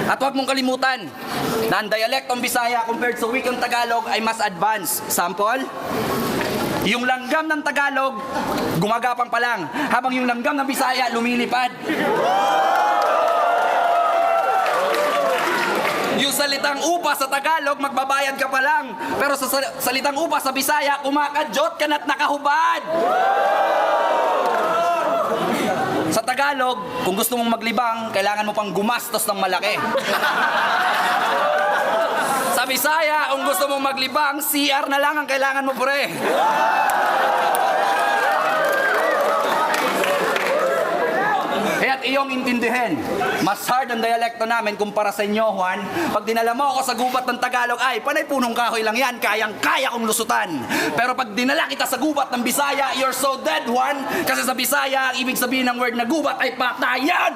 At huwag mong kalimutan na ang dialektong Bisaya compared sa wikang Tagalog ay mas advanced. Sample? Yung langgam ng Tagalog, gumagapang pa lang, habang yung langgam ng Bisaya lumilipad. Yung salitang upa sa Tagalog, magbabayad ka pa lang. Pero sa salitang upa sa Bisaya, kumakadyot ka na't nakahubad. Sa Tagalog, kung gusto mong maglibang, kailangan mo pang gumastos ng malaki. Sa Bisaya, kung gusto mong maglibang, CR na lang ang kailangan mo, pre. Kaya't iyong intindihin, mas hard ang dialekto namin kumpara sa inyo, Juan. Pag dinala mo ako sa gubat ng Tagalog, ay, panay punong kahoy lang yan, kayang-kaya kong lusutan. Pero pag dinala kita sa gubat ng Bisaya, you're so dead, Juan. Kasi sa Bisaya, ang ibig sabihin ng word na gubat ay patayan!